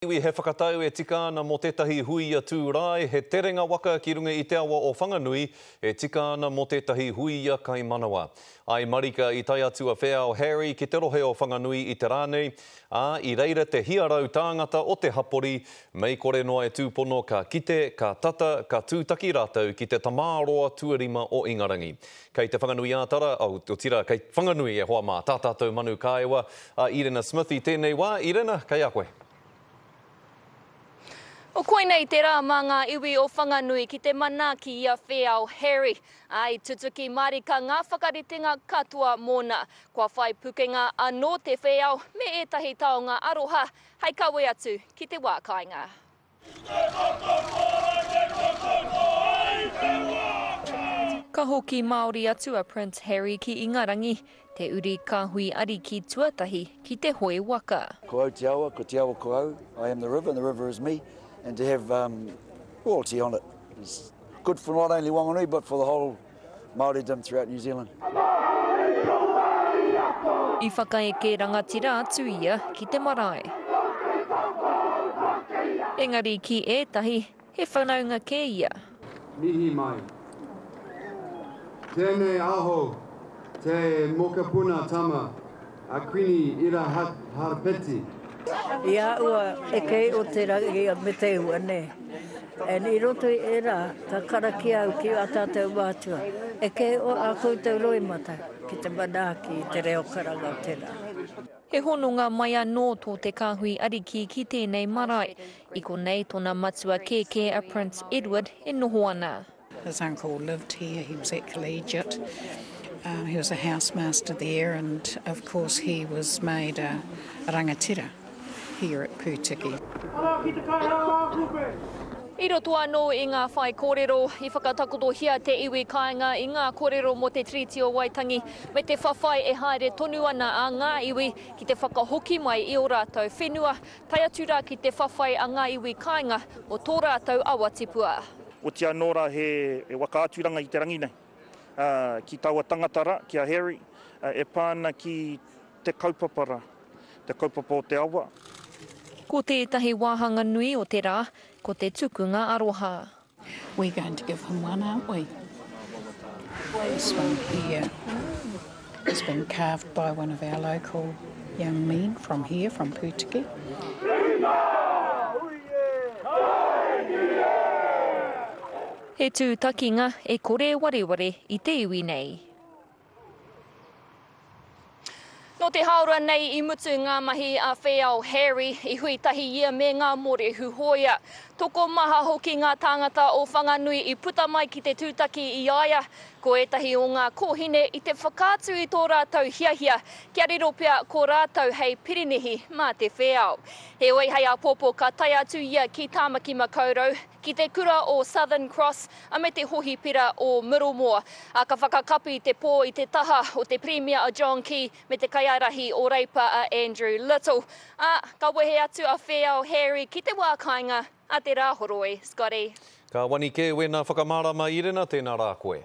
Iwi he whakatau e tika ana mo tētahi hui a tūrai, he terenga waka ki runga i te awa o Whanganui, e tika ana mo tētahi hui a Kaimanawa. Ai marika i tai atu a Wheao Harry ki te rohe o Whanganui i te rānei, i reira te hiarau tāngata o te hapori, mei kore noa e tūpono ka kite, ka tata, ka tūtaki rātou ki te tamāroa tuarima o Ingarangi. Kei te Whanganui ātara, kei Whanganui e hoa mā, tātātou manu kāewa, Irena Smith i tēnei wā. Irena, kei a koe. O koe nei te rā mā ngā iwi o Whanganui ki te mana ki ia Wheao Harry. Ai tutuki marika ngā whakaritenga katoa mōna. Kua whai pukenga anō te Wheao me ētahi taonga aroha. Hei kawe atu ki te wā kāinga. Ka hoki Māori atu a Prince Harry ki Ingarangi. Te uri kāhui ari ki tuatahi ki te hoe waka. Ko au te awa, ko te awa ko au. I am the river and the river is me. And to have royalty on it is good for not only Whanganui but for the whole Māoridom throughout New Zealand. I whakaeke rangatira atu ia ki te marae. Engari ki ētahi, he whanaunga ke ia. Mihi mai. Tēnei aho, te mokapuna tama, a kwini ira harapeti. Ia ua e kei o te rangi a me te ua ne. E ni roto i e rā, ka karaki au ki a tātou wātua. E kei o a koutou roi mata ki te manaki i te reo karanga o te rā. He hononga mai anō tō te kāhui ariki ki tēnei marae. I konei tōna matua kēke a Prince Edward e noho ana. His uncle lived here, he was at Collegiate. He was a housemaster there and of course he was made a rangatira here at Pūtiki. I roto anō i ngā whai kōrero, i whakatakotohia te iwi kāinga i ngā kōrero mo te Treaty o Waitangi, me te whawhai e haere tonu ana a ngā iwi ki te whakahoki mai i o rātou whenua, tai atu rā ki te whawhai a ngā iwi kāinga o tō rātou awatipua. O te anora he wakaāturanga i te rangi nei. Ki taua tangatara, ki a Harry, e pāna ki te kaupapara, te kaupapa o te awa. Ko tētahi wāhanga nui o te rā, ko te tukunga aroha. We're going to give him one, aren't we? This one here has been carved by one of our local young men from here, from Pūtiki. He tūtakinga e kore wareware i te iwi nei. No te haora nei i mutu ngā mahi a Wheao Harry i huitahi ia me ngā more huhoia. Toko maha hoki ngā tāngata o Whanganui i puta mai ki te tūtaki i aia. Ko etahi o ngā kōhine i te whakātu i tō rātou hiahia. Kia riro pia ko rātou hei pirinihi mā te Wheao. He oi hei a popo ka tai atu ia ki Tāmaki Makaurau, ki te kura o Southern Cross, a me te hohi pira o Miromoa. Ka whakakapi te pō i te taha o te Premier a John Key me te kaiarahi o reipa a Andrew Little. Ka wehe atu a Wheao Harry ki te wā kāinga a te rāhoroi, Scotty. Ka wani ke wena whakamārama Irena, tēnā rā koe.